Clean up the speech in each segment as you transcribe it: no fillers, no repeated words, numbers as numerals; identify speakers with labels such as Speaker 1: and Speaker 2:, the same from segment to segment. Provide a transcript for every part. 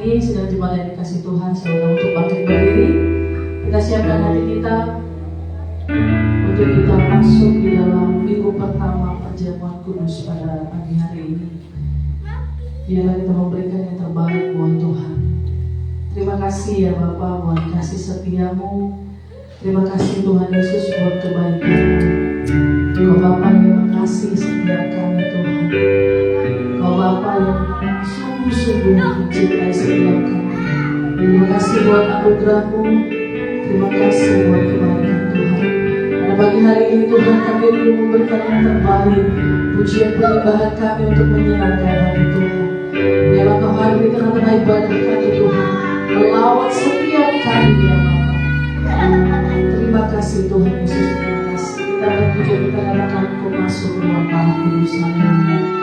Speaker 1: ini sedang jemaat dikasih Tuhan, saudara untuk bangkit berdiri. Kita siapkan hati kita untuk kita masuk di dalam minggu pertama perjamuan kudus pada pagi hari ini. Biarlah kita memberikan yang terbaik buat Tuhan. Terima kasih ya Bapa buat kasih setiamu. Terima kasih Tuhan Yesus buat kebaikan-Mu. Kau Bapa yang mengasihi setiap kami Tuhan. Kau Bapa yang sungguh-sungguh mencintai setiap kami. Terima kasih buat anugerah-Mu. Terima kasih buat kebaikan Tuhan. Pada pagi hari ini Tuhan kami perlu memberikan yang terbaik. Pujian penyembahan kami untuk menyenangkan hati Tuhan. Biarlah Kau hadir di tengah-tengah ibadah kami Tuhan. Melawat setiap kami ya Bapa. Terima kasih Tuhan Yesus. Terima kasih. Kita berpuji, kita katakan Kau masuk ke ruang Allah kudus. Haleluya.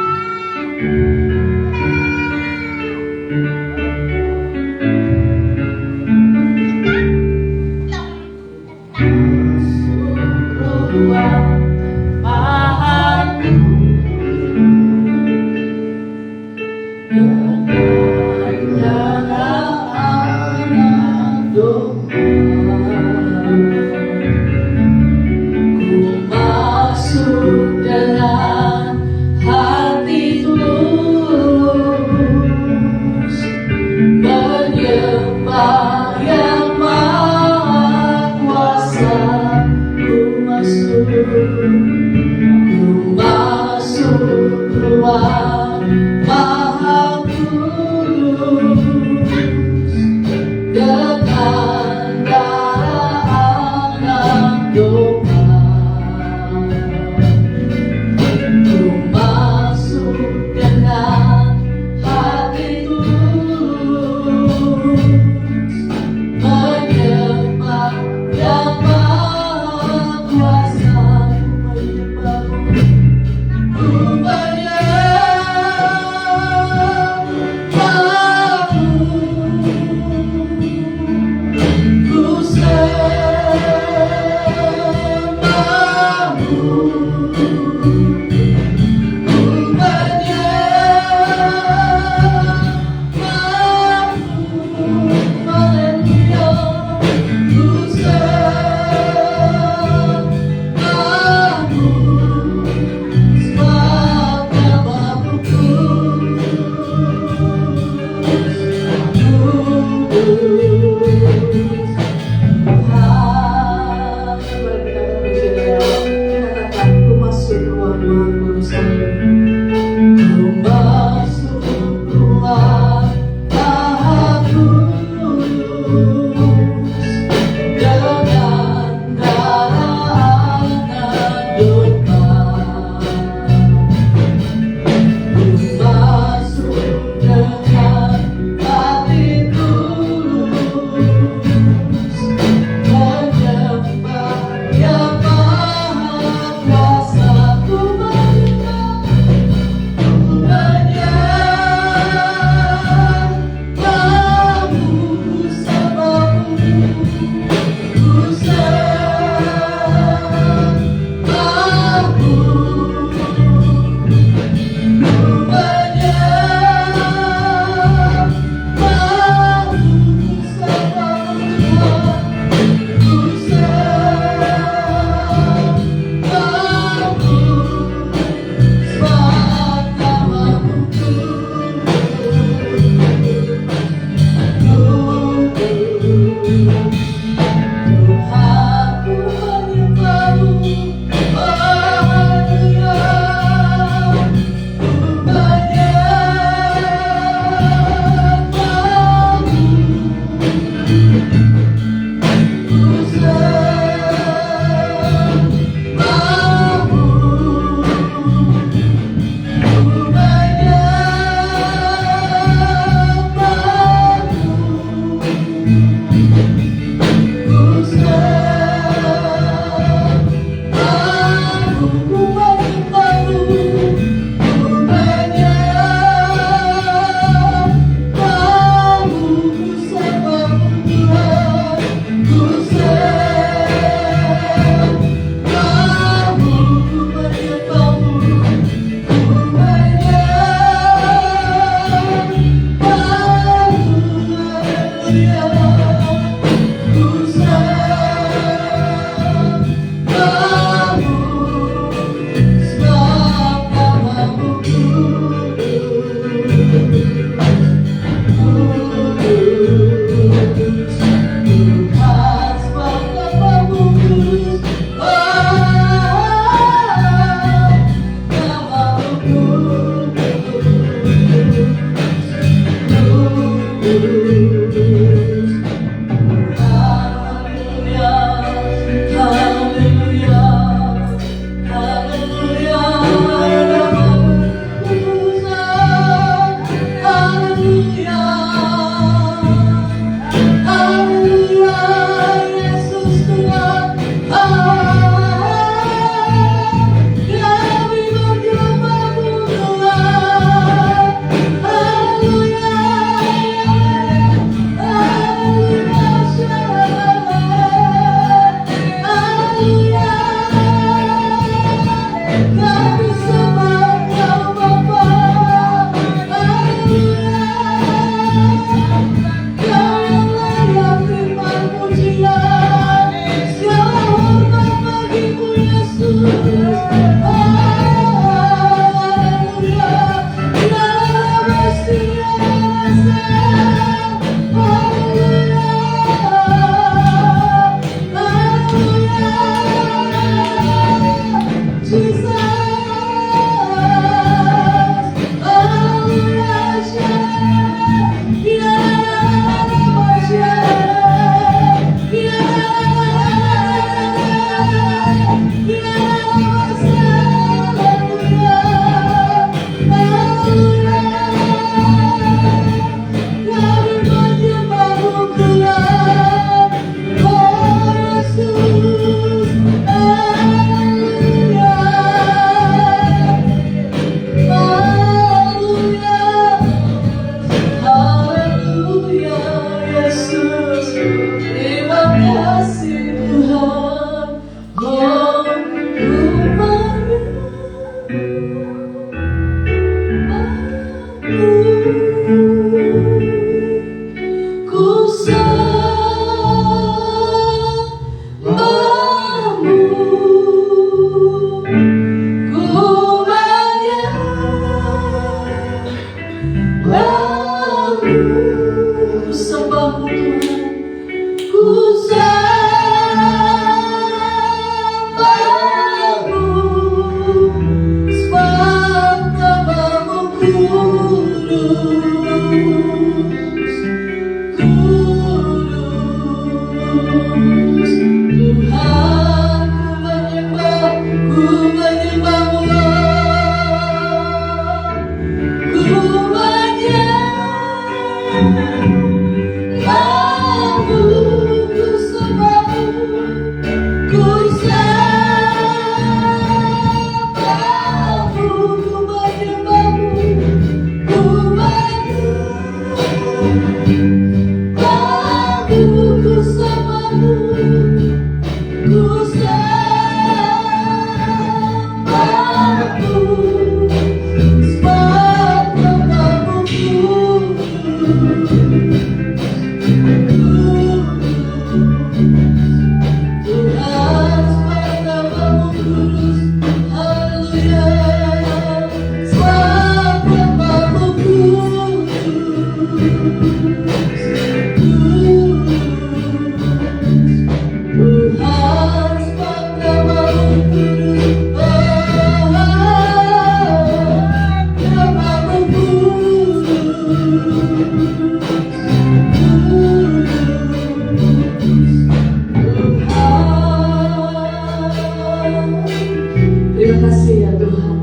Speaker 1: kasih ya Tuhan.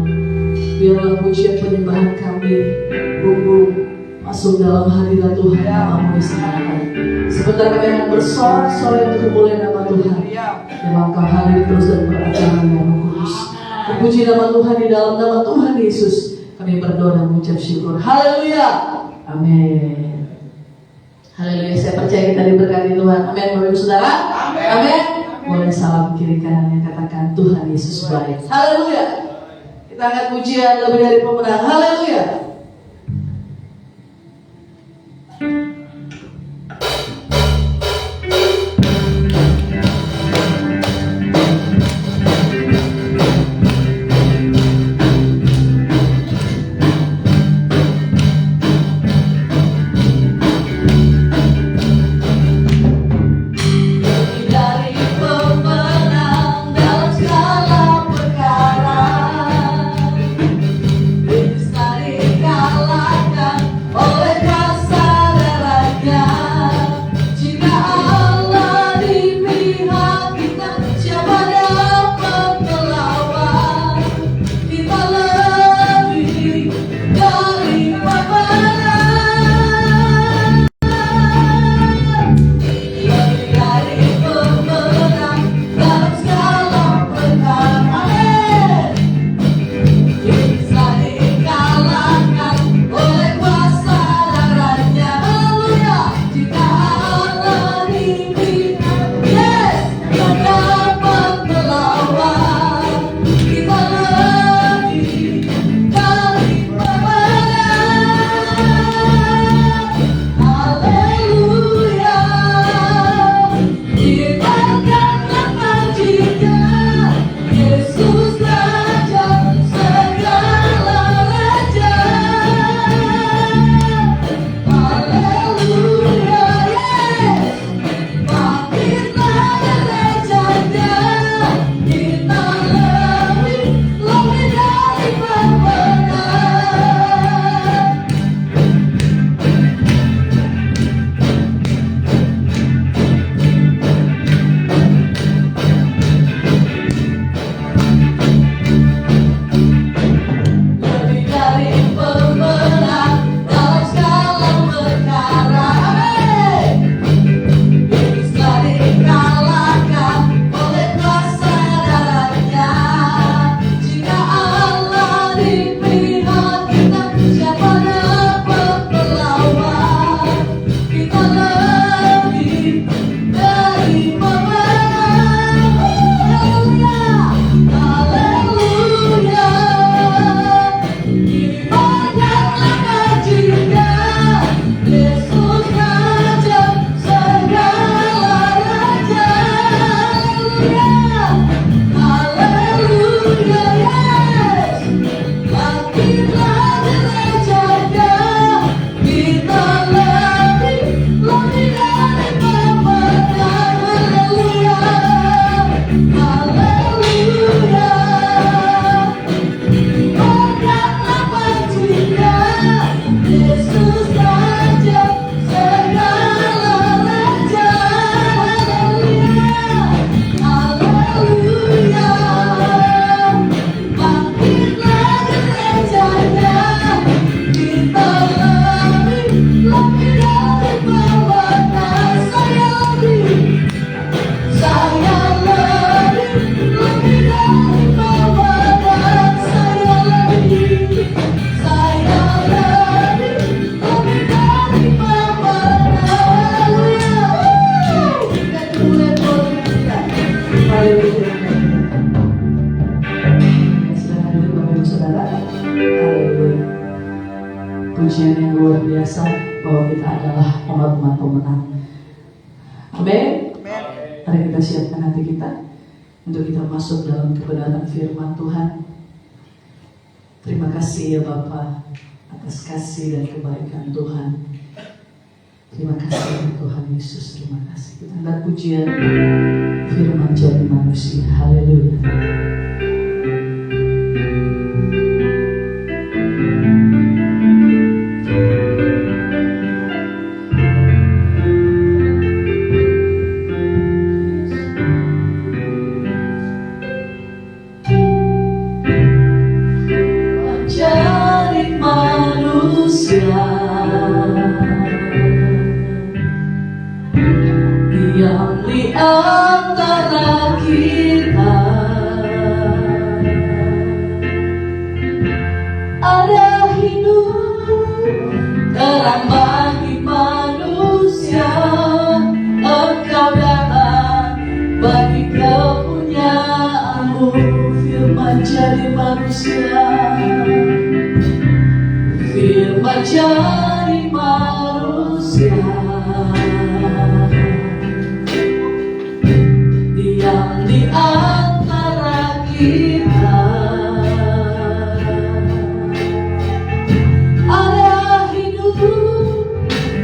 Speaker 1: Biarlah pujian penyembahan kami bumbu masuk dalam hadirat Tuhan, namamu disembahkan. Sebentar kami akan bersorak-sorai untuk kemuliaan nama Tuhan. Biarlah Engkau hadir terus dan beracara yang kudus. Terpuji nama Tuhan, di dalam nama Tuhan Yesus kami berdoa dan mengucap syukur. Haleluya. Amin. Haleluya. Saya percaya kita diberkati Tuhan. Amin. Bapak Ibu Saudara. Amin. Boleh salam kiri kanan yang katakan Tuhan Yesus baik. Haleluya. Kita angkat pujian lebih dari pemenang. Haleluya. Pujian yang luar biasa bahwa kita adalah umat-umat pemenang. Amin. Mari kita siapkan hati kita untuk kita masuk dalam kebenaran firman Tuhan. Terima kasih ya Bapa atas kasih dan kebaikan Tuhan. Terima kasih ya Tuhan Yesus, terima kasih. Kita angkat pujian firman jadi manusia. Haleluya. menjadi manusia, firman jadi manusia, diam di antara kita. Ada hidup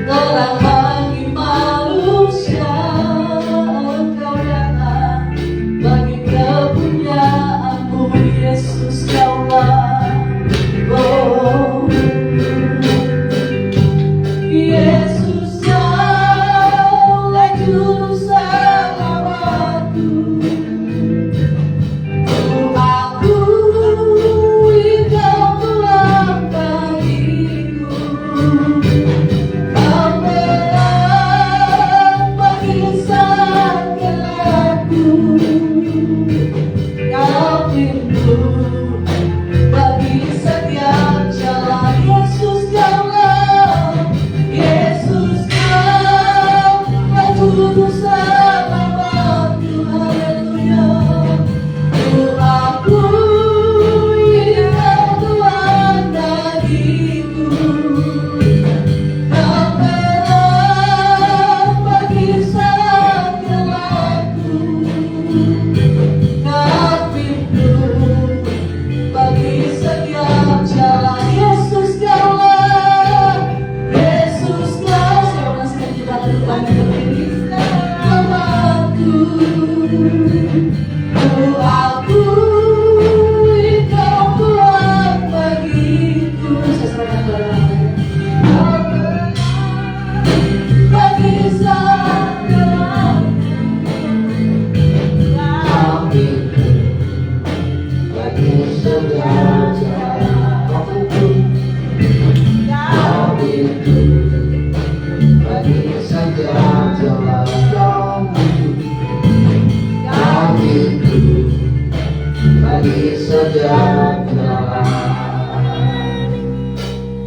Speaker 1: terang bagi manusia, Engkau datang bagi kepunyaanmu, Yesus Kaulah. Oh, Yesus Kaulah juru selamatku. Aku Engkau Tuhan bagiku. Kau terang bagi segalaku. Kau pintu bagi setiap jalan. Yesus Kaulah, Yesus Kaulah juru selamatku. Haleluya. Aku Engkau Tuhan bagiku. Kau terang bagi segalaku. Kau pintu bagi setiap jalan. Yesus Kaulah, Yesus Kaulah. Siapa sekali kita depan berdiri selamatku. Aku Engkau Tuhan bagiku. Saya serahkan kepada Allah. Bagi segalaku.
Speaker 2: Bagi segala jalanku, kau itu bagi segala jalanku, kau itu bagi segala jalan.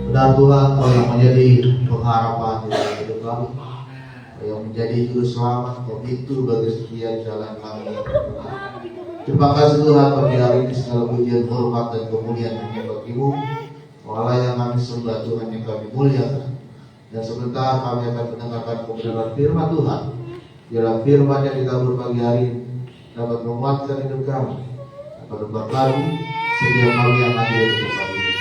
Speaker 2: Benar Tuhan, Kau yang menjadi pengharapan di dalam hidup kami, Kau yang menjadi juru selamat, Kau itu bagi setiap jalan kami. Terima kasih Tuhan, bagi hari ini segala pujian, hormat dan kemuliaan hanya bagi-Mu. Allah yang kami sembah, Tuhan yang kami muliakan. Dan sebentar kami akan mendengarkan kebenaran firman Tuhan. Biarlah firman yang ditabur pagi hari ini dapat menguatkan hidup kami, dapat memberkati setiap kami yang hadir di tempat ini.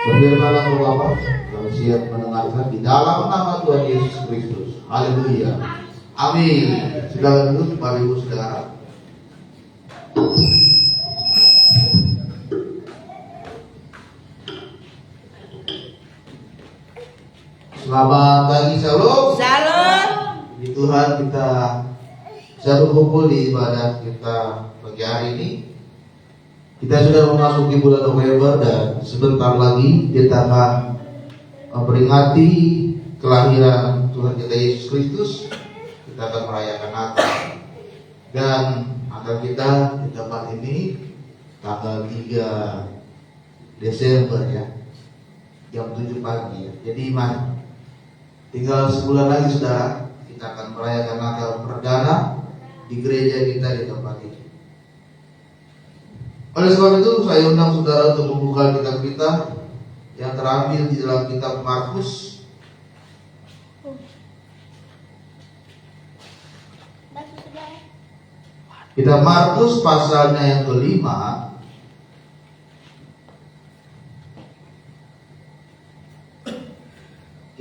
Speaker 2: Berfirmanlah kepada Bapa, kami siap mendengarkan di dalam nama Tuhan Yesus Kristus. Haleluya. Amin. Segala duduk, Bapak Ibu Saudara. Selamat pagi, Shalom.
Speaker 3: Shalom.
Speaker 2: Di Tuhan kita bisa berkumpul di ibadah kita pagi hari ini. Kita sudah memasuki bulan November dan sebentar lagi kita akan memperingati kelahiran Tuhan kita Yesus Kristus. Kita akan merayakan Natal dan akan kita di tempat ini tanggal 3 Desember ya, jam 7 pagi ya. Jadi tinggal sebulan lagi saudara, kita akan merayakan Natal perdana di gereja kita di tempat ini. Oleh sebab itu saya undang saudara untuk membuka kitab kita yang terambil di dalam kitab Markus. Kitab Markus pasalnya yang kelima.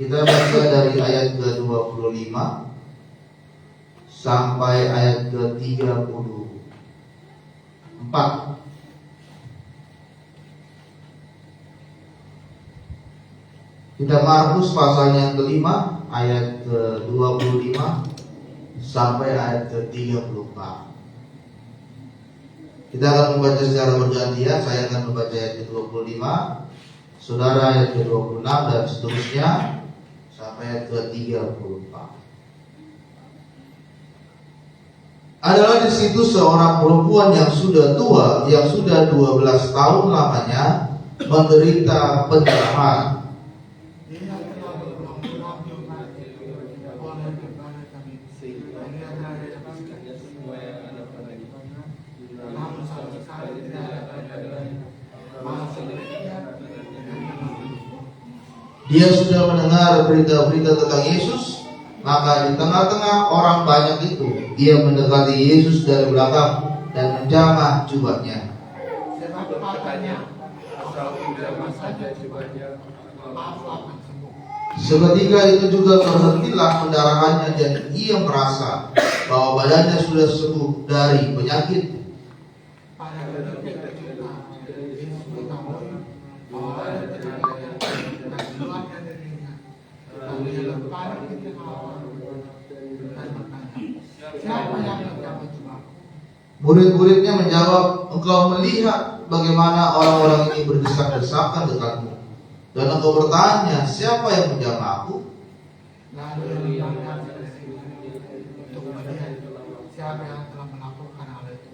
Speaker 2: Kita baca dari ayat ke-25 sampai ayat ke-34. Kitab Markus pasalnya yang kelima, ayat ke-25 sampai ayat ke-34. Kita akan membaca secara bergantian. Saya akan membaca ayat ke-25, saudara ayat ke-26 dan seterusnya sampai ayat ke-34. Adalah di situ seorang perempuan yang sudah tua, yang sudah 12 tahun lamanya menderita pendarahan. Dia sudah mendengar berita-berita tentang Yesus, maka di tengah-tengah orang banyak itu, dia mendekati Yesus dari belakang dan menjamah jubahnya. Seketika itu juga terhentilah pendarahannya dan ia merasa bahwa badannya sudah sembuh dari penyakit. Murid-muridnya menjawab, engkau melihat bagaimana orang-orang ini berdesak-desakan dekatmu, dan engkau bertanya, siapa yang menjamah aku?
Speaker 3: Siapa yang telah melakukan hal itu?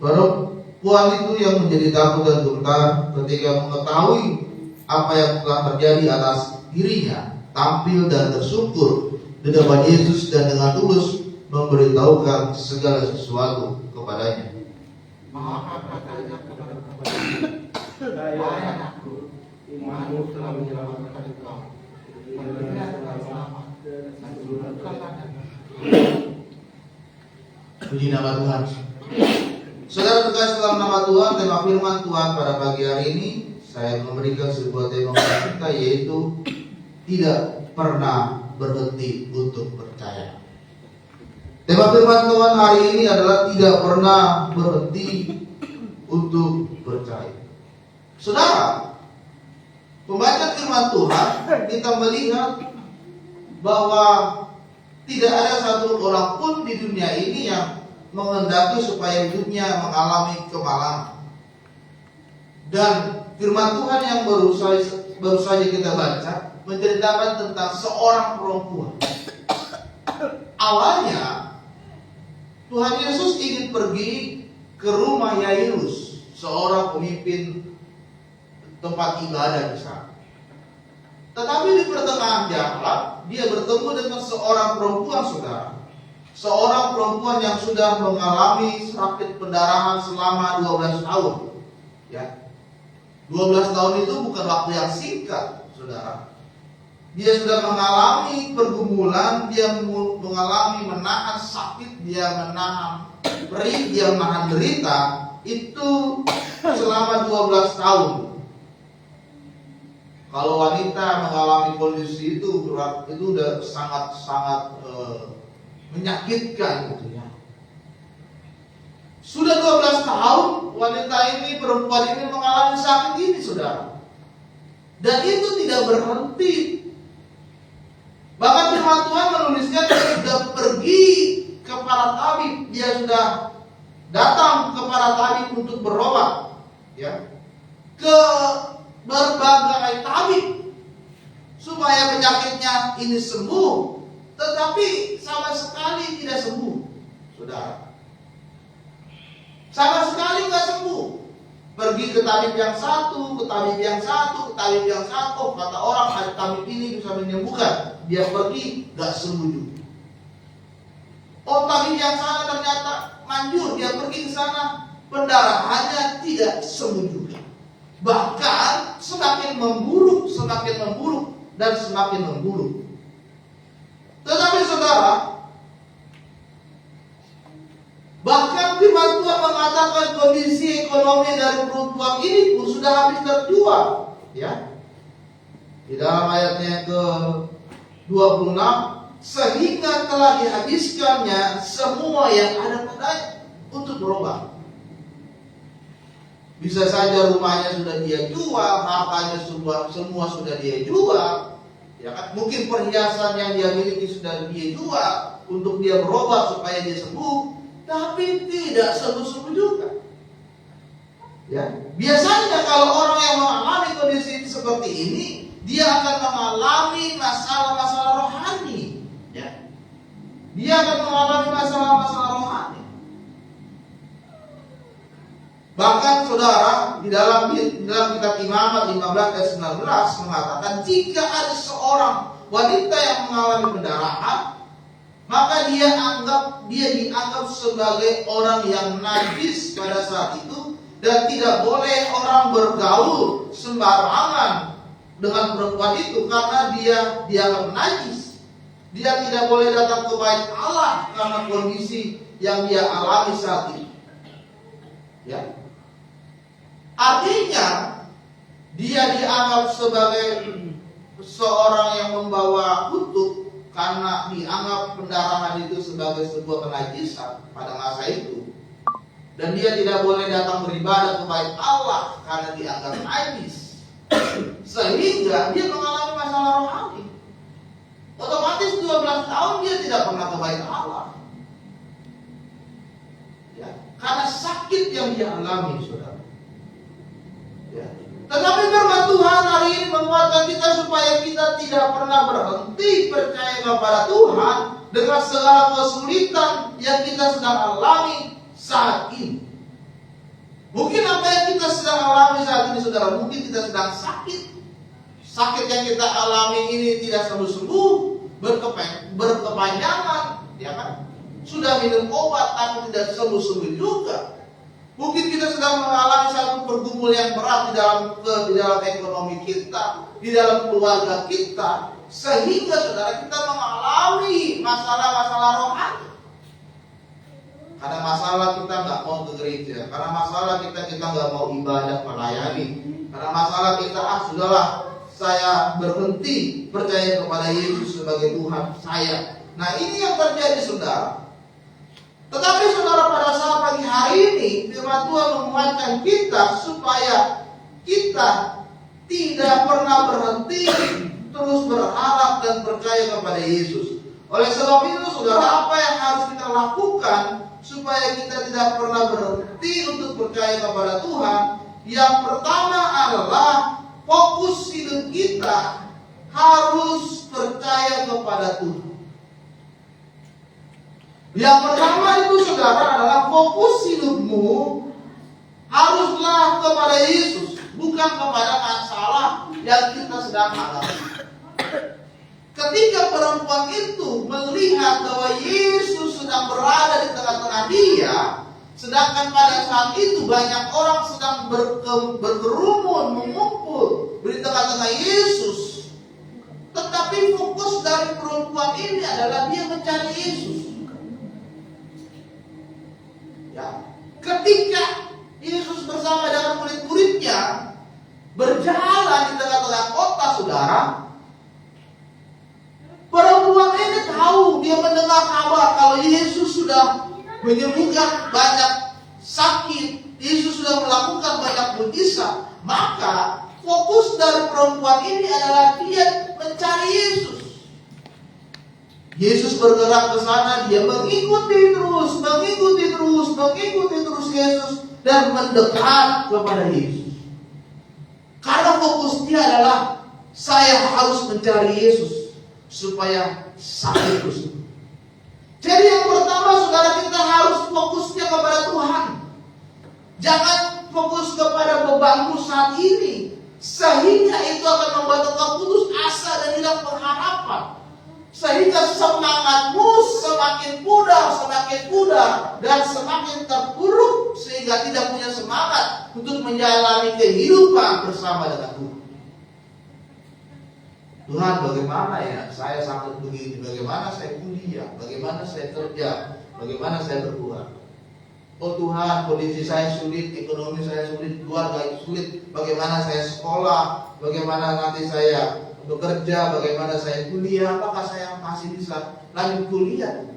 Speaker 2: Perempuan itu yang menjadi takut dan gentar ketika mengetahui apa yang telah terjadi atas dirinya, tampil dan tersungkur di depan Yesus dan dengan tulus memberitahukan segala sesuatu kepadanya.
Speaker 3: Maka katanya kepada wahai anakku, imanmu telah menyelamatkan engkau. Pergilah dengan selamat dan dudukkanlah dan
Speaker 2: Puji nama Tuhan. Saudara terkasih dalam nama Tuhan, tema firman Tuhan pada pagi hari ini saya memberikan sebuah tema kita, yaitu tidak pernah berhenti untuk percaya. Tema firman Tuhan hari ini adalah tidak pernah berhenti untuk percaya. Saudara, pembacaan firman Tuhan kita melihat bahwa tidak ada satu orang pun di dunia ini yang menghendaki supaya hidupnya mengalami kemalangan. Dan firman Tuhan yang baru saja kita baca menceritakan tentang seorang perempuan. Awalnya Tuhan Yesus ingin pergi ke rumah Yairus, seorang pemimpin tempat ibadah di sana. Tetapi di pertengahan jalan dia bertemu dengan seorang perempuan, saudara. Seorang perempuan yang sudah mengalami sakit pendarahan selama 12 tahun. Ya. 12 tahun itu bukan waktu yang singkat, saudara. Dia sudah mengalami pergumulan, dia mengalami menahan sakit, dia menahan perih, dia menahan derita. Itu selama 12 tahun. Kalau wanita mengalami kondisi itu udah sangat menyakitkan gitu ya. Sudah 12 tahun wanita ini, perempuan ini mengalami sakit ini, saudara. Dan itu tidak berhenti. Bahkan firman Tuhan menuliskan dia sudah pergi ke para tabib, dia sudah datang ke para tabib untuk berobat, ya, ke berbagai tabib supaya penyakitnya ini sembuh, tetapi sama sekali tidak sembuh, saudara. Sama sekali nggak sembuh. Pergi ke tabib yang satu, ke tabib yang satu, ke tabib yang satu. Kata orang, ada tabib ini bisa menyembuhkan. Dia pergi, nggak sembuh juga. Oh, tabib yang sana ternyata manjur. Dia pergi ke sana, pendarahannya tidak sembuh juga. Bahkan semakin memburuk, dan semakin memburuk. Tetapi saudara, bahkan firman Tuhan mengatakan kondisi ekonomi dari perempuan ini pun sudah habis terjual, ya. Di dalam ayatnya ke-26, sehingga telah dihabiskannya semua yang ada padanya untuk berobat. Bisa saja rumahnya sudah dia jual, hartanya semua sudah dia jual, ya kan? Mungkin perhiasan yang dia miliki sudah dia jual untuk dia berobat supaya dia sembuh. Tapi tidak sembuh-sembuh juga. Ya, biasanya kalau orang yang mengalami kondisi seperti ini, dia akan mengalami masalah-masalah rohani. Ya, dia akan mengalami masalah-masalah rohani. Bahkan saudara, di dalam kitab Imamat 15 ayat 19 mengatakan, jika ada seorang wanita yang mengalami pendarahan, maka dia dianggap sebagai orang yang najis pada saat itu, dan tidak boleh orang bergaul sembarangan dengan perempuan itu karena dia dianggap najis. Dia tidak boleh datang ke bait Allah karena kondisi yang dia alami saat ini. Ya. Artinya dia dianggap sebagai seorang yang membawa kutuk karena dianggap pendarahan itu sebagai sebuah kenajisan pada masa itu. Dan dia tidak boleh datang beribadah ke bait Allah karena dianggap najis. Sehingga dia mengalami masalah rohani. Otomatis 12 tahun dia tidak pernah ke bait Allah. Ya, karena sakit yang dia alami, saudara. Ya. Tetapi firman Tuhan hari ini menguatkan kita supaya kita tidak pernah berhenti percaya kepada Tuhan dengan segala kesulitan yang kita sedang alami saat ini. Mungkin apa yang kita sedang alami saat ini, saudara, mungkin kita sedang sakit. Sakit yang kita alami ini tidak sembuh-sembuh, berkepanjangan, ya kan? Sudah minum obat tapi tidak sembuh-sembuh juga. Mungkin kita sedang mengalami satu pergumulan yang berat di dalam ekonomi kita, di dalam keluarga kita, sehingga saudara kita mengalami masalah-masalah rohani. Karena masalah kita nggak mau ke gereja, karena masalah kita nggak mau ibadah melayani, karena masalah kita sudahlah saya berhenti percaya kepada Yesus sebagai Tuhan saya. Nah ini yang terjadi, saudara. Tetapi saudara, pada saat pagi hari ini firman Tuhan menguatkan kita supaya kita tidak pernah berhenti terus berharap dan percaya kepada Yesus. Oleh sebab itu, saudara, apa yang harus kita lakukan supaya kita tidak pernah berhenti untuk percaya kepada Tuhan? Yang pertama adalah fokus hidup kita harus percaya kepada Tuhan. Yang pertama itu, saudara, adalah fokus hidupmu haruslah kepada Yesus, bukan kepada masalah yang kita sedang alami. Ketika perempuan itu melihat bahwa Yesus sedang berada di tengah-tengah dia, sedangkan pada saat itu banyak orang sedang berkerumun, mengumpul di tengah-tengah Yesus, tetapi fokus dari perempuan ini adalah dia mencari Yesus. Ya. Ketika Yesus bersama dengan murid-muridnya berjalan di tengah-tengah kota, saudara, perempuan ini tahu, dia mendengar kabar kalau Yesus sudah menyembuhkan banyak sakit, Yesus sudah melakukan banyak mujizat. Maka fokus dari perempuan ini adalah dia mencari Yesus. Yesus bergerak ke sana, dia mengikuti terus Yesus dan mendekat kepada Yesus. Karena fokus dia adalah saya harus mencari Yesus supaya sakit terus. Jadi yang pertama, saudara, kita harus fokusnya kepada Tuhan. Jangan fokus kepada bebanmu saat ini, sehingga itu akan membuat engkau putus asa dan hilang pengharapan. Sehingga semangatmu semakin pudar dan semakin terpuruk, sehingga tidak punya semangat untuk menjalani kehidupan bersama dengan Tuhan. Tuhan, bagaimana ya saya sakit begini, bagaimana saya kuliah, bagaimana saya kerja, bagaimana saya berbuat. Oh Tuhan, kondisi saya sulit, ekonomi saya sulit, keluarga sulit, bagaimana saya sekolah, bagaimana nanti saya bekerja, bagaimana saya kuliah, apakah saya masih bisa lanjut kuliah?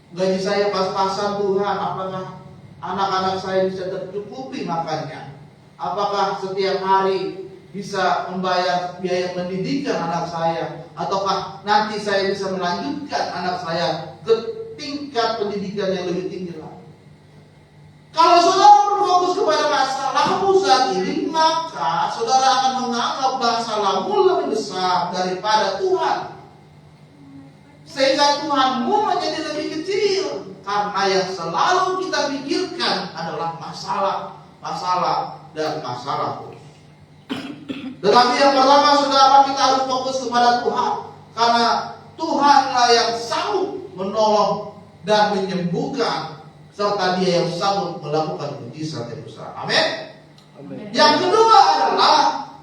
Speaker 2: Gaji saya pas-pasan Tuhan, apakah anak-anak saya bisa tercukupi makannya? Apakah setiap hari bisa membayar biaya pendidikan anak saya? Ataukah nanti saya bisa melanjutkan anak saya ke tingkat pendidikan yang lebih tinggi lagi? Kalau saudara berfokus kepada masalahmu saat ini, maka saudara akan menganggap masalahmu lebih besar daripada Tuhan, sehingga Tuhanmu menjadi lebih kecil. Karena yang selalu kita pikirkan adalah masalah terus. Tetapi yang pertama, saudara, kita harus fokus kepada Tuhan, karena Tuhanlah yang sanggup menolong dan menyembuhkan serta Dia yang sanggup melakukan mujizat yang besar. Amin. Yang kedua adalah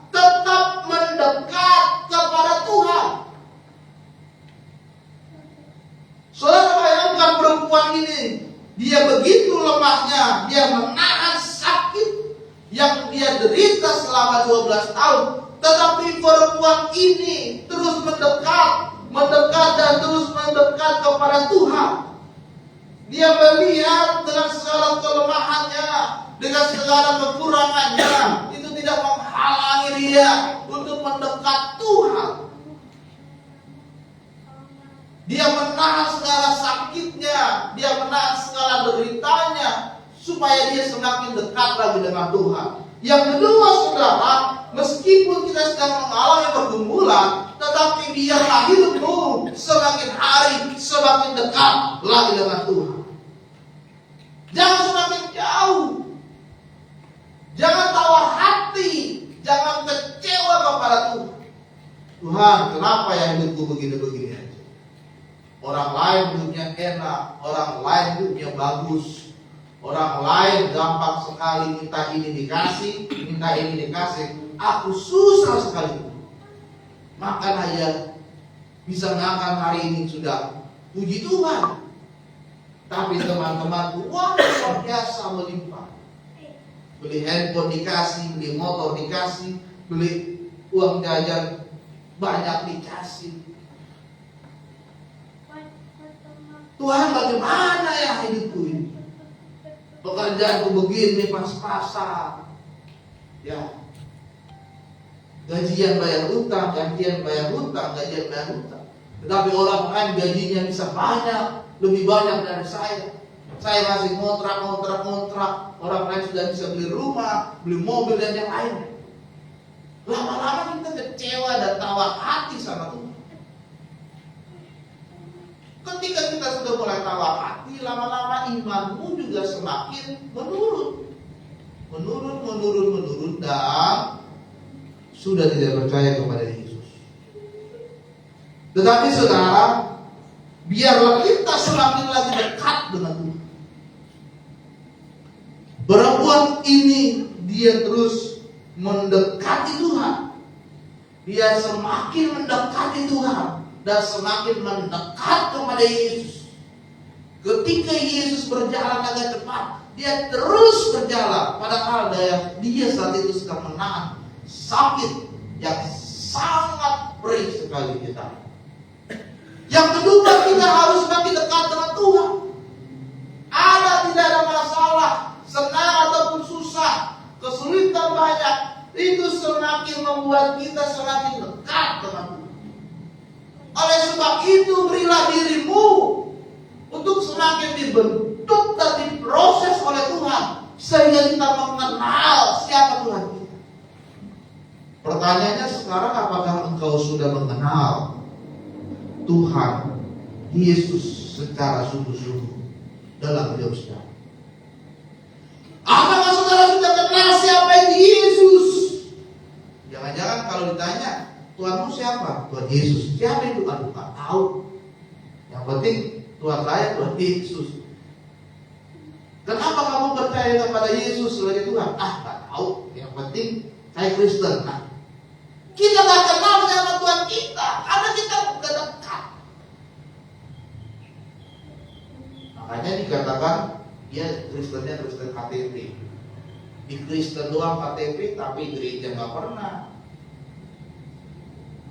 Speaker 2: tetap mendekat kepada Tuhan. Saudara bayangkan perempuan ini, dia begitu lemahnya, dia menahan sakit yang dia derita selama 12 tahun. Tetapi perempuan ini terus mendekat dan terus mendekat kepada Tuhan. Dia melihat dengan segala kelemahannya, dengan segala kekurangannya, itu tidak menghalangi dia untuk mendekat Tuhan. Dia menahan segala sakitnya, dia menahan segala deritanya, supaya dia semakin dekat lagi dengan Tuhan. Yang kedua, saudara, meskipun kita sedang mengalami pergumulan, tetapi biarlah hidupmu semakin hari semakin dekat lagi dengan Tuhan. Jangan semakin jauh. Jangan tawar hati. Jangan kecewa kepada Tuhan. Tuhan, kenapa ya hidupku begini-begini aja? Orang lain hidupnya enak, orang lain hidupnya bagus. Orang lain gampang sekali minta ini dikasih, minta ini dikasih. Aku susah sekali. Makanya ya bisa makan hari ini sudah puji Tuhan. Tapi teman-temanku, wah luar biasa melimpah. Beli handphone dikasih, beli motor dikasih, beli uang jajan banyak dikasih. Tuhan, bagaimana ya hidupku ini? Pekerjaanku begini pas-pasan. Ya. Gajian bayar utang, gajian bayar utang, gajian bayar utang. Tetapi orang lain gajinya bisa banyak, lebih banyak dari saya. Saya masih ngontrak. Orang lain sudah bisa beli rumah, beli mobil dan yang lain. Lama-lama kita kecewa dan tawar hati sama Tuhan. Ketika kita sudah mulai tawar hati, lama-lama imanmu juga semakin menurun. Menurun dan sudah tidak percaya kepada Yesus. Tetapi saudara, biarlah kita semakin lagi dekat dengan Tuhan. Perempuan ini dia terus mendekati Tuhan. Dia semakin mendekati Tuhan dan semakin mendekat kepada Yesus. Ketika Yesus berjalan agak cepat, dia terus berjalan. Padahal dia saat itu sedang menahan sakit yang sangat perih sekali kita. Yang kedua, kita harus semakin dekat dengan Tuhan. Tidak ada masalah, senang ataupun susah, kesulitan banyak, itu semakin membuat kita semakin dekat dengan Tuhan. Oleh sebab itu, berilah dirimu untuk semakin dibentuk dan diproses oleh Tuhan, sehingga kita mengenal siapa Tuhan kita. Pertanyaannya sekarang, apakah engkau sudah mengenal Tuhan Yesus secara sungguh-sungguh dalam hidup saudara? Apakah saudara sudah kenal siapa itu Yesus? Jangan-jangan kalau ditanya, Tuhanmu siapa? Tuhan Yesus. Siapa itu? Aduh, gak tahu. Yang penting Tuhan saya Tuhan Yesus. Kenapa kamu percaya kepada Yesus sebagai Tuhan? Gak tahu. Yang penting saya Kristen. Nah, kita gak kenal sama Tuhan kita karena kita gak dekat. Makanya dikatakan dia Kristennya Kristen KTP. Di Kristen doang KTP, tapi gereja gak pernah.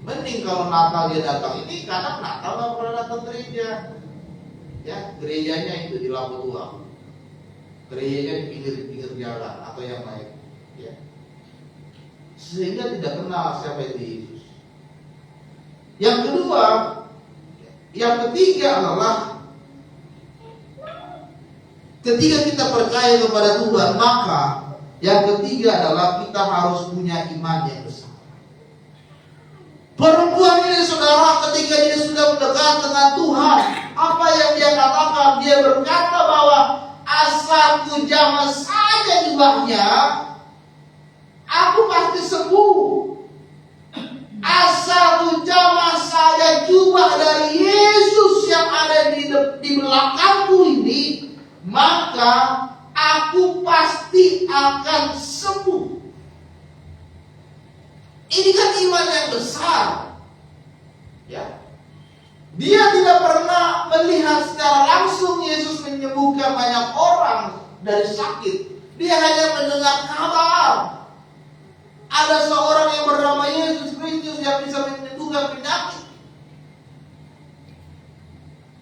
Speaker 2: Mending kalau Natal dia datang ini, kadang Natal gak pernah datang gereja. Ya, gerejanya itu di lampu tua, gerejanya di pinggir jalan atau yang lain. Ya. Sehingga tidak kenal siapa itu Yesus. Yang kedua, yang ketiga adalah ketika kita percaya kepada Tuhan, maka yang ketiga adalah kita harus punya iman yang besar. Perempuan ini saudara, ketika dia sudah mendekat dengan Tuhan, apa yang dia katakan? Dia berkata bahwa asal ku jamah saja jubahnya, aku pasti sembuh. Asal ku jamah saja jubah dari Yesus yang ada di belakangku ini, maka aku pasti akan sembuh. Ini kan iman yang besar. Ya. Dia tidak pernah melihat secara langsung Yesus menyembuhkan banyak orang dari sakit. Dia hanya mendengar kabar ada seorang yang bernama Yesus Kristus yang bisa menyembuhkan penyakit.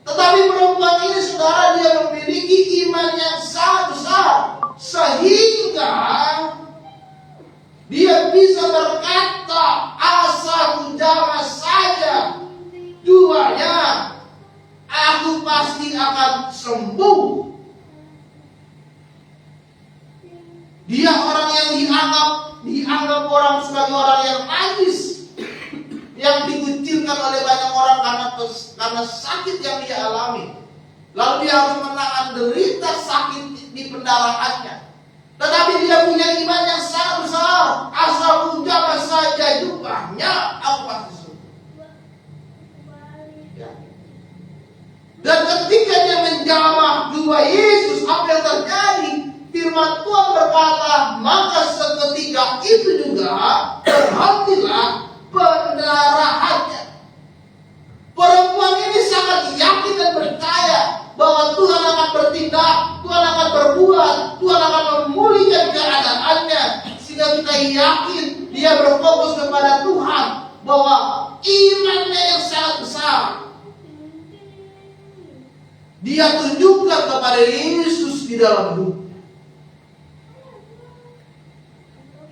Speaker 2: Tetapi perempuan ini, saudara, dia memiliki iman yang sangat besar sehingga dia bisa berkata, asal jamah saja duanya, aku pasti akan sembuh. Dia orang yang dianggap orang sebagai orang yang najis, yang dikucilkan oleh banyak orang karena sakit yang dia alami. Lalu dia harus menahan derita sakit di pendarahannya. Tetapi dia punya iman yang sangat besar. Asal ucapan saja jubahnya, aku pasti sembuh. Ya. Dan ketika dia menjamah jubah Yesus, apa yang terjadi? Firman Tuhan berkata, maka seketika itu juga berhentilah pendarahannya. Perempuan ini sangat yakin dan percaya bahwa Tuhan akan bertindak, Tuhan akan berbuat, Tuhan akan memulihkan keadaannya. Sehingga kita yakin dia berfokus kepada Tuhan, bahwa imannya yang sangat besar. Dia tunjukkan kepada Yesus di dalam hidup.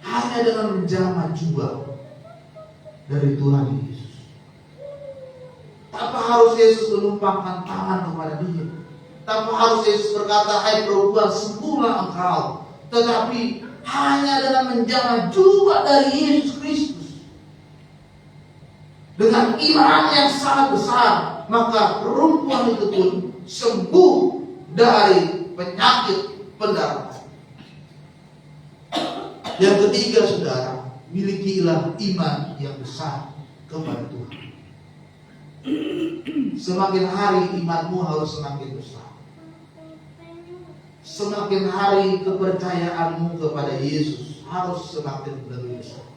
Speaker 2: Hanya dengan menjamah jubah dari Tuhan Yesus. Tanpa harus Yesus menumpangkan tangan kepada dia. Tanpa harus Yesus berkata, hai perempuan, sembuhlah engkau. Tetapi hanya dengan menjamah jubah dari Yesus Kristus, dengan iman yang sangat besar, maka perempuan itu pun sembuh dari penyakit pendarahan. Yang ketiga, saudara, milikilah iman yang besar kepada Tuhan. Semakin hari imanmu harus semakin besar. Semakin hari kepercayaanmu kepada Yesus harus semakin lebih besar.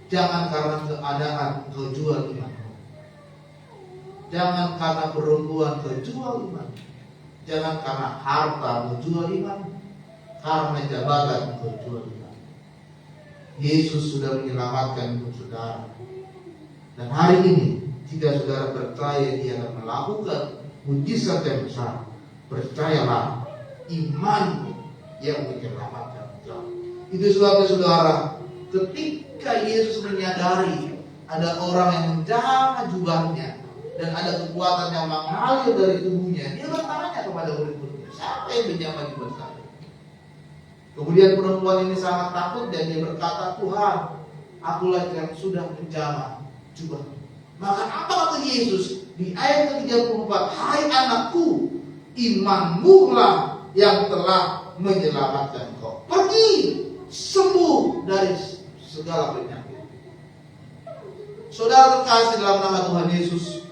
Speaker 2: Jangan karena keadaan kau jual imanmu. Jangan karena perempuan kau jual iman. Jangan karena harta kau jual iman. Karena jabatan kau jual iman. Yesus sudah menyelamatkan hidup saudara. Dan hari ini, jika saudara percaya dia akan melakukan mujizat yang besar, percayalah, imanmu yang menyelamatkan engkau. Itu sebabnya, saudara, ketika Yesus menyadari ada orang yang menjamah jubahnya dan ada kekuatan yang mengalir dari tubuhnya, dia bertanya kepada murid-muridnya, siapa yang menjamah jubah saya? Kemudian perempuan ini sangat takut dan dia berkata, Tuhan, akulah yang sudah menjamah jubah. Maka apa kata Yesus di ayat ke-34? Hai anakku, imanmu lah yang telah menyelamatkan kau. Pergi, sembuh dari segala penyakit. Saudara terkasih dalam nama Tuhan Yesus,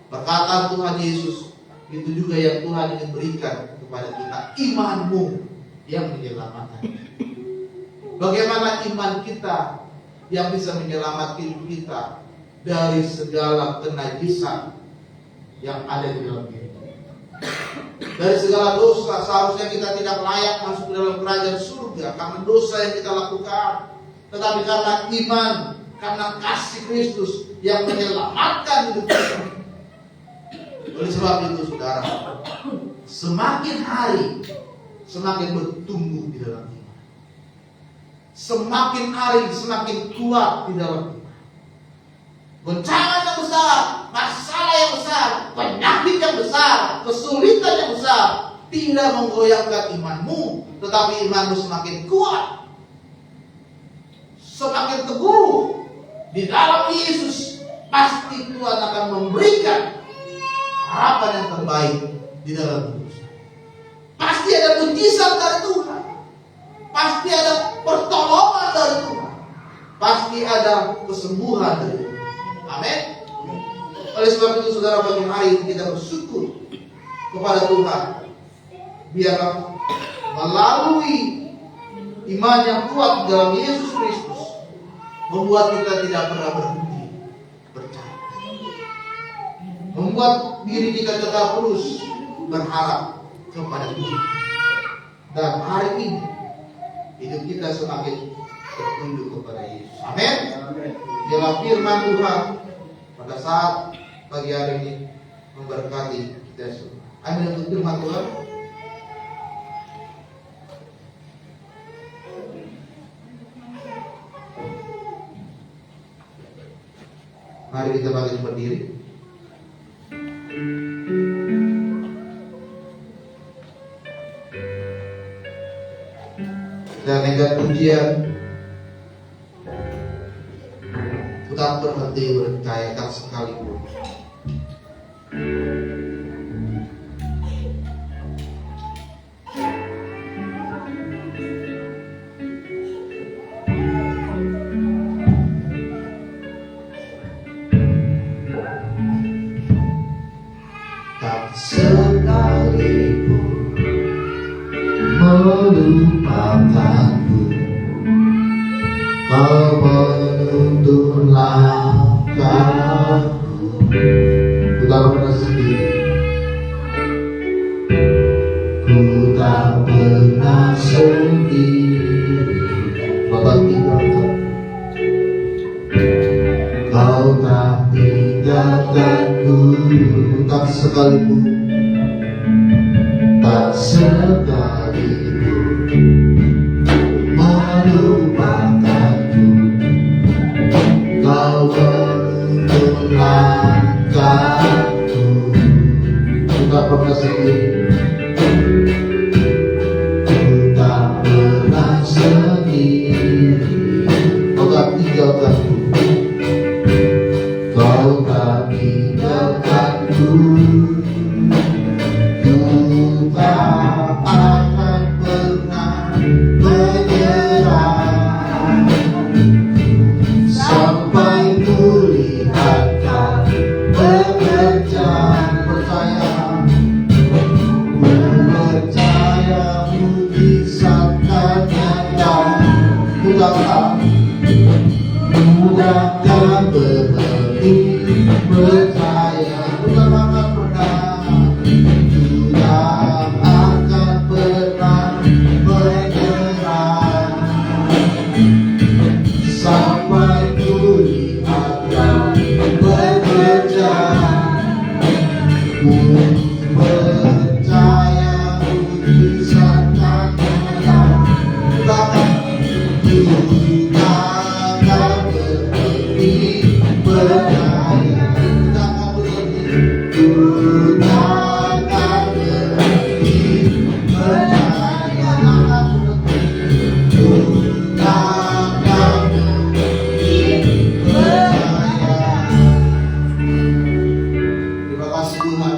Speaker 2: perkataan Tuhan Yesus itu juga yang Tuhan ingin berikan kepada kita. Imanmu yang menyelamatkan. Bagaimana iman kita yang bisa menyelamatkan kita dari segala kenajisan yang ada di dalam diri. Dari segala dosa, seharusnya kita tidak layak masuk ke dalam kerajaan surga karena dosa yang kita lakukan. Tetapi karena iman, karena kasih Kristus yang menyelamatkan hidup kita. Oleh sebab itu, saudara, semakin hari semakin bertumbuh di dalam iman. Semakin hari semakin kuat di dalam iman. Goncangan yang besar, masalah yang besar, penyakit yang besar, kesulitan yang besar tidak menggoyahkan imanmu, tetapi imanmu semakin kuat, semakin teguh di dalam Yesus. Pasti Tuhan akan memberikan harapan yang terbaik di dalam hidup. Pasti ada mujizat dari Tuhan, pasti ada pertolongan dari Tuhan, pasti ada kesembuhan dari Tuhan. Amin. Oleh sebab itu, saudara, bagi hari ini kita bersyukur kepada Tuhan biarlah melalui iman yang kuat dalam Yesus Kristus membuat kita tidak pernah berhenti percaya, membuat diri kita tetap terus berharap kepada Tuhan. Dan hari ini hidup kita semakin tertunduk kepada Yesus. Amin. Biarlah firman Tuhan pada saat pagi hari ini memberkati kita semua. Amin. Untuk firman Tuhan. Mari kita bangkit berdiri. Dan dengan pujian tetap berhenti percaya tak sekalipun. Tak sekalipun melupakanku, kau menuntun langkahku. Kita pernah sendiri. Ku tak pernah sendiri, Bapak tinggalkan. Kau tak tinggalkanku, tak sekalipun, tak sekalipun melupakanku. Kau menuntun langkahku. Ku tak pernah sendiri. Ku tak pernah sendiri. Kau tak tinggalkanku. Kau tak tinggalkanku. Ku tak akan pernah menyerah sampai ku lihat Kau bekerja. Percaya, ku percaya mujizat akan nyata. Ku takkan berhenti percaya. Ku tak akan pernah, ku tak akan pernah menyerah sampai ku lihat Kau bekerja. Ku percaya mujizat akan nyata. Ku takkan berhenti percaya. Ku takkan berhenti. Ku takkan berhenti percaya. Ku takkan berhenti percaya. Terima kasih Tuhan.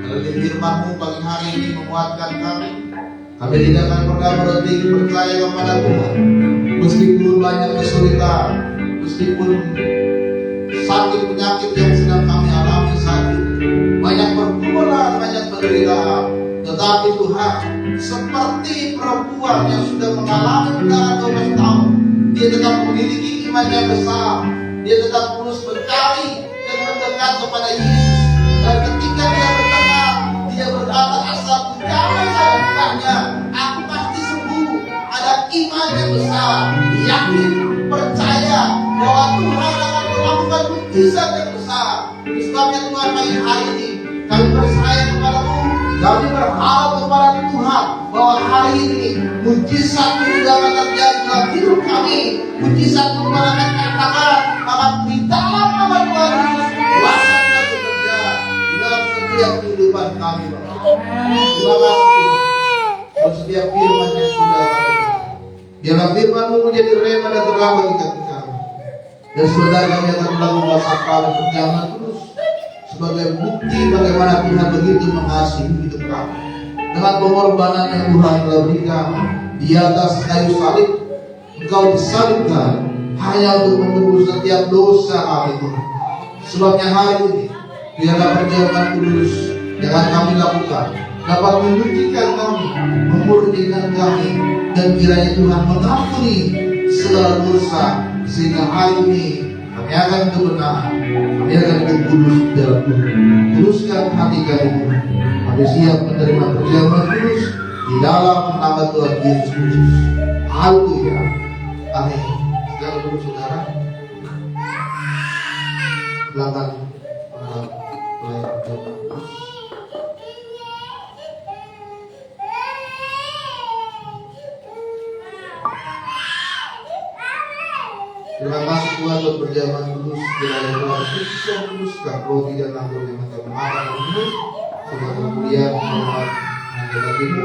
Speaker 2: Melalui firman-Mu pagi hari ini menguatkan kami. Kami tidak akan pernah berhenti percaya kepada Tuhan. Meskipun banyak kesulitan, meskipun sakit penyakit yang sedang kami alami saat ini, banyak pergumulan, banyak penderitaan, tetapi Tuhan, seperti perempuan yang sudah mengalami udara 12 tahun, dia tetap memiliki iman yang besar. Dia tetap terus mencari dan mendekat kepada Yesus. Dan ketika dia berdengar, dia berkata, asalku jangan saya bukannya, aku pasti sembuh. Ada iman yang besar, yakin, percaya bahwa Tuhan akan melakukan mujizat yang besar. Sebabnya Tuhan pagi hari ini kami percaya kepada-Mu. Kami berharap kepada Tuhan bahwa hari ini mujizat itu akan terjadi dalam hidup kami. Mujizat itu akan katakan bahwa di dalam nama Tuhan Yesus kuasa Tuhan bekerja di dalam setiap kehidupan kami. Terima kasih Tuhan. Setiap firman yang sudah kami, biarlah firman-Mu menjadi rema dan terang bagi kami. Dan saudara kami akan melakukan apa dan berjalan terus sebagai bukti bagaimana Tuhan begitu mengasihi hidup kami. Dengan pengorbanan yang Tuhan telah berikan di atas kayu salib, Engkau disalibkan hanya untuk menebus setiap dosa kami Tuhan. Sebabnya hari ini biarlah perjamuan kudus yang akan kami lakukan dapat menyucikan kami, memurnikan kami, dan kiranya Tuhan mengampuni segala dosa, sehingga hari ini kami akan kebenaran, kami akan kudus dalam Tuhan. Kuduskan hati kami, kami siap menerima perjamuan kudus di dalam nama Tuhan Yesus Kristus. Haleluya, amin. Jangan dulu saudara, silakan mulai perjamuan kudus. Terima kasih Tuhan buat perjamuan kudus. Kiranya Tuhan Yesus yang kuduskan roti dan anggur yang kami makan dan minum. Semoga kemuliaan Tuhan menjaga bagimu,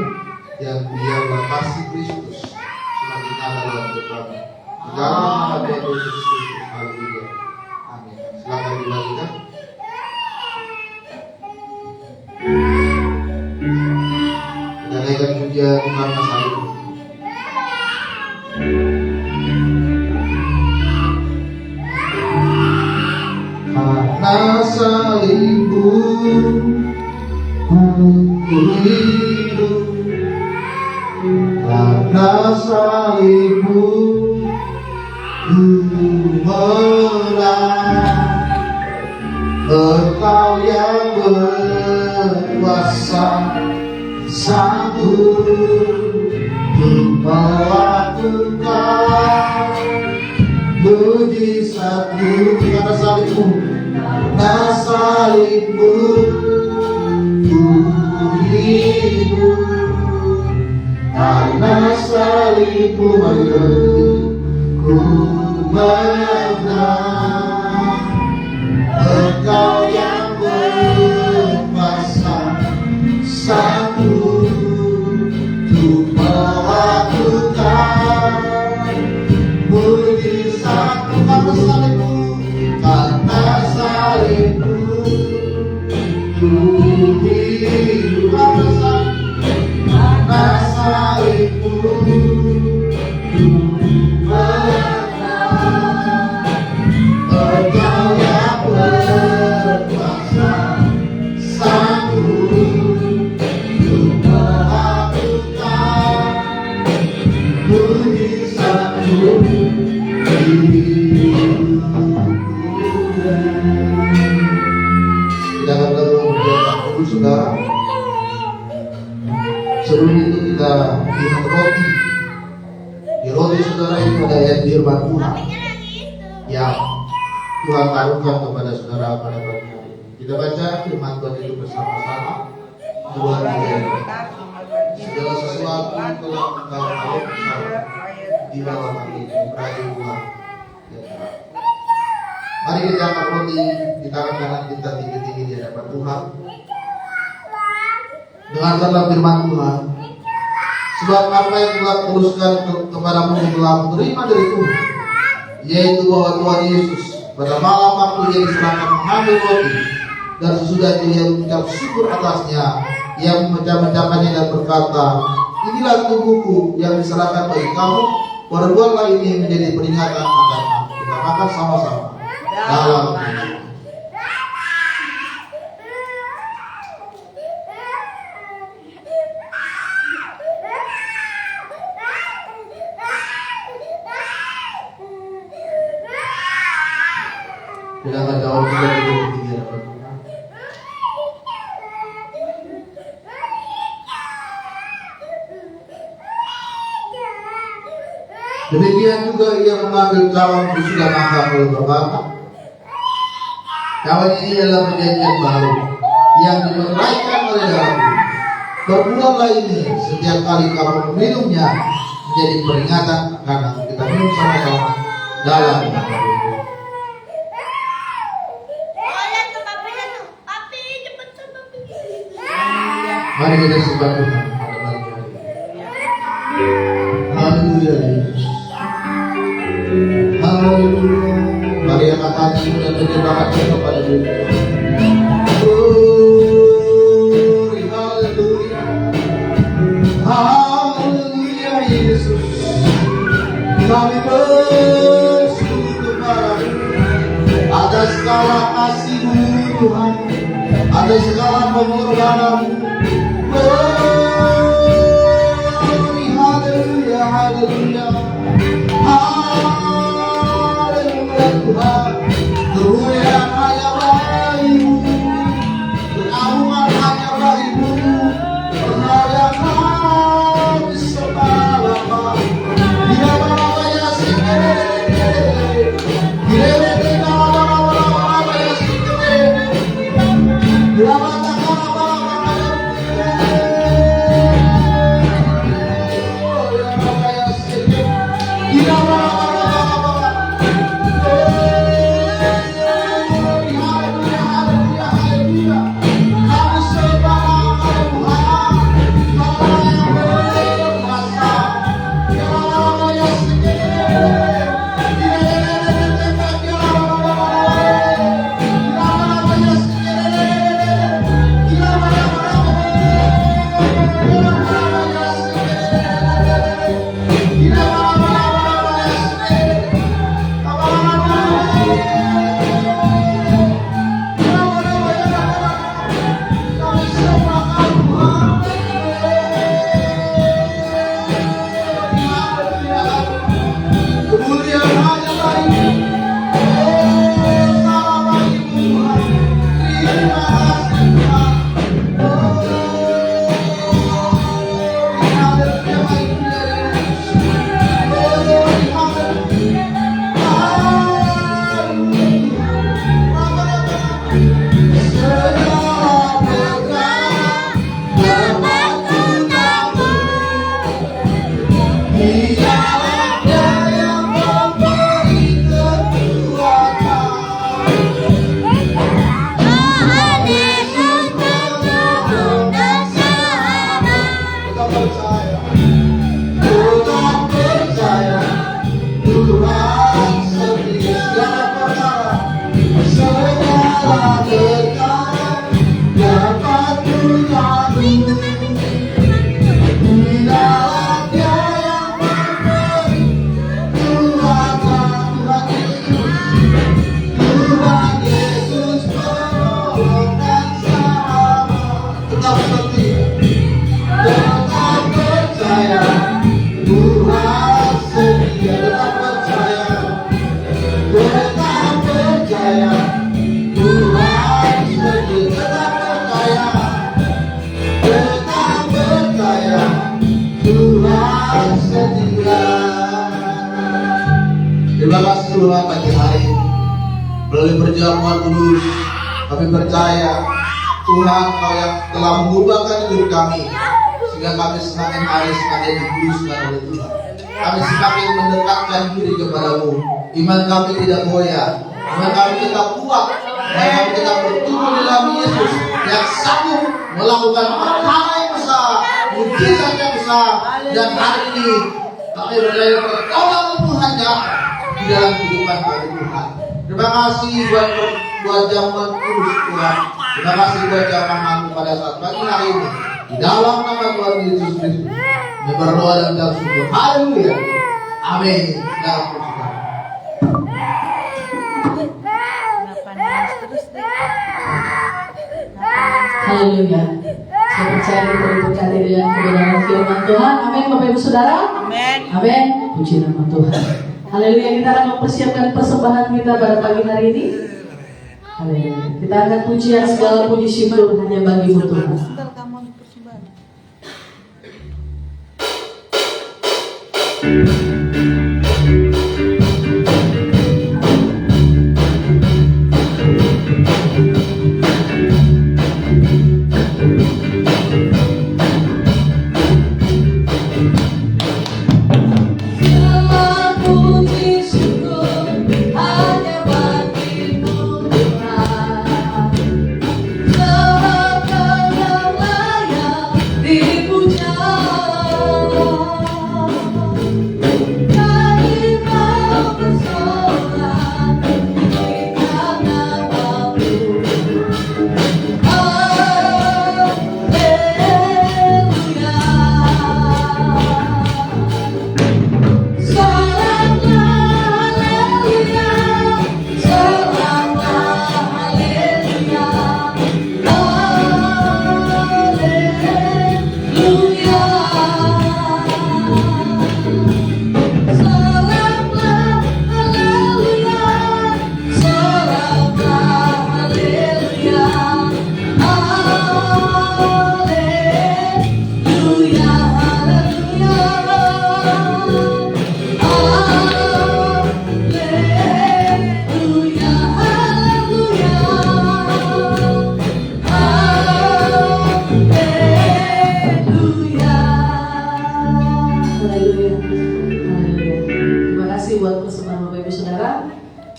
Speaker 2: yang biarlah kasih Kristus semakin nyata dalam hidup kami. Di dalam nama Tuhan Yesus Kristus. Haleluya. Amin. Silakan dibagikan. Kita naikkan pujian Tuhan Masalah. Karena salibmu ku hidup, karena salibmu ku menang. Engkau yang berkuasa sanggup melakukan mujizatmu. Karena salibmu, karena salibmu ku hidup, karena salibmu ku menang. Engkau yang berkuasa sanggup untuk melakukan mujizatmu. Karena salibmu, karena salibmu ku hidup, karena salibmu ku menang. Engkau yang berkuasa sanggup untuk melakukan mujizatmu. Kita akan lalu berjalan dulu saudara. Sebelum itu kita minum roti. Di roti saudara itu ada ayat firman Tuhan yang Tuhan taruhkan kepada saudara pada pagi hari. Kita baca firman Tuhan itu bersama-sama. 2-3. Segala sesuatu telah engkau tahu bersama di dalam hati berarti Tuhan. Mari kita angkat roti di tangan kanan kita tinggi-tinggi di hadapan Tuhan. Dengarkanlah firman Tuhan. Sebab apa yang telah teruskan kepadamu telah menerima dari Tuhan, yaitu bahwa Tuhan Yesus pada malam waktu ia diserahkan mengambil roti, dan sesudah dia mengucap syukur atasnya, ia memecah-mecahkannya dan berkata, inilah tubuhku yang diserahkan bagi kamu, perbuatlah ini menjadi peringatan akan aku. Kita makan sama-sama dalam ini. Silakan jawab juga di hadapan Tuhan. Demikian juga ia mengambil cawan sesudah makan oleh berkata, cawan ini adalah perjanjian baru yang dimeteraikan oleh darahku. Perbuatlah ini setiap kali kamu meminumnya menjadi peringatan akan aku. Kita minum sama-sama dalam nama Tuhan. Mari kita sembah Tuhan pada pagi hari. Haleluya Yesus. Haleluya. Mari angkat hatimu dan menyembahkan kepada Tuhan. Haleluya. Haleluya Yesus. Kami bersyukur kepadamu atas segala kasih-Mu Tuhan, atas segala pengorbananmu. yang setia. Terima kasih Tuhan pagi hari ini. Melalui perjamuan kudus, kami percaya Tuhan Kau yang telah mengubahkan hidup kami, sehingga kami semakin hari semakin dikuduskan oleh Tuhan. Kami semakin mendekatkan diri kepadamu. Iman kami tidak goyah, iman kami tetap kuat, iman kami tetap bertumbuh di dalam Yesus yang sanggup melakukan perkara yang besar, mujizat yang besar. Dan hari ini kami berdaya pertolongan Tuhan di dalam kehidupan kami Tuhan. Terima kasih buat jamuan kudus Tuhan. Terima kasih buat jamuan pada saat pagi hari ini. Di dalam nama Tuhan Yesus Kristus, kami berdoa dan ucap syukur. Haleluya. Amin. Dalam persidangan.
Speaker 1: Haleluya. Saya percaya kita diberkati dengan kebenaran firman Tuhan. Amin, Bapak Ibu Saudara.
Speaker 4: Amin.
Speaker 1: Amin. Puji nama Tuhan. Haleluya. Kita akan mempersiapkan persembahan kita pada pagi hari ini. Haleluya. Kita akan pujian segala puji syukur hanya bagi-Mu Tuhan.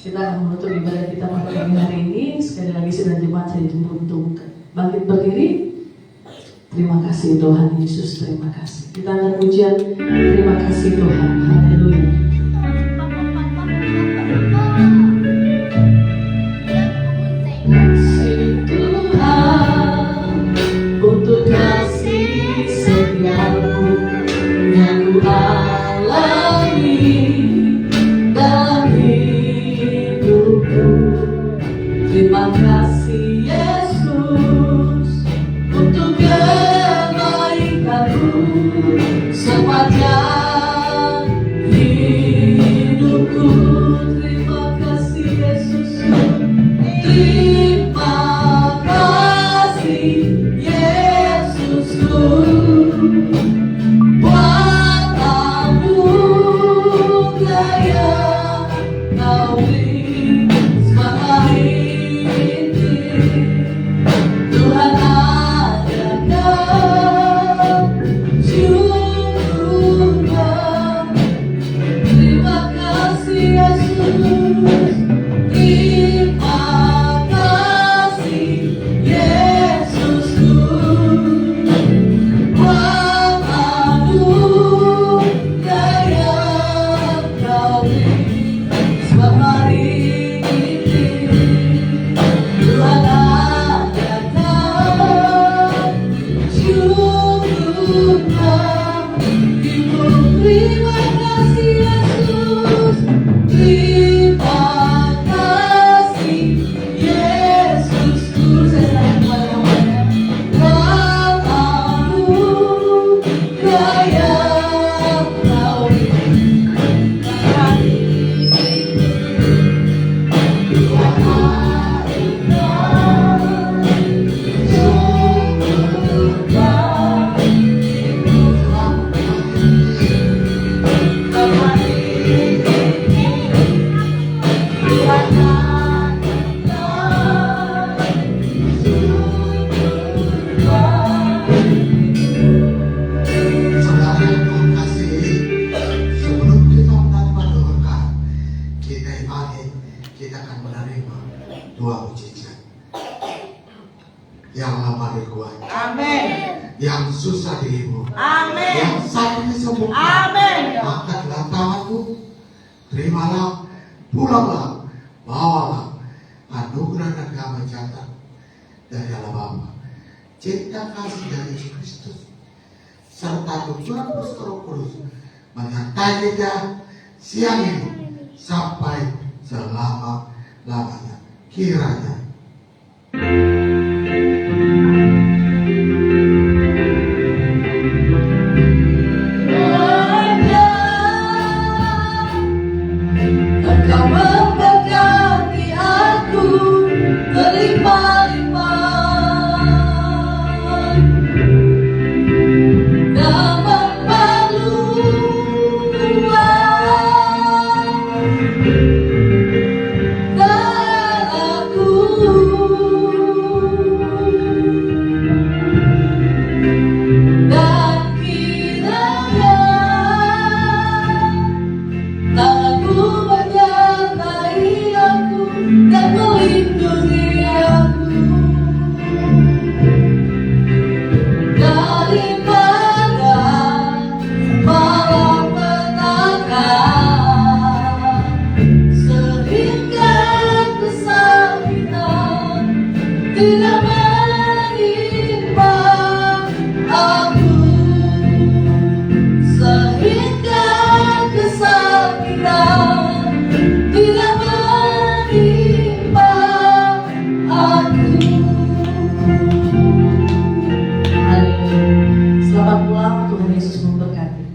Speaker 1: Kita akan menutup ibadah kita pada pagi hari ini. Sekali lagi sedang jemaat saya jemput untuk bangkit berdiri. Terima kasih Tuhan Yesus, terima kasih. Kita akan pujian terima kasih Tuhan. Haleluya. Untuk kasih setiamu yang ku alami dalam hidupku. Terima kasih Yesus untuk kebaikanmu sepanjang hidup.
Speaker 2: dirimu.
Speaker 4: Amin.
Speaker 2: Yang sakit disembuhkan.
Speaker 4: Amin.
Speaker 2: Angkatlah tanganmu, terimalah, pulanglah, bawalah anugerah dan damai sejahtera dari Allah Bapa, cinta kasih dari Yesus Kristus, serta Tuhan Roh Kudus menyertai kita siang ini sampai selama-lamanya. Kiranya.
Speaker 1: Engkau memberkati aku berlimpah-limpah dan memperluas daerahku, dan kiranya tanganmu menyertai aku dan melindungi aku daripada malapetaka, sehingga kesakitan tidak menimpa aku, sehingga kesakitan tidak menimpa aku. Haleluya. Selamat pulang, Tuhan Yesus memberkati.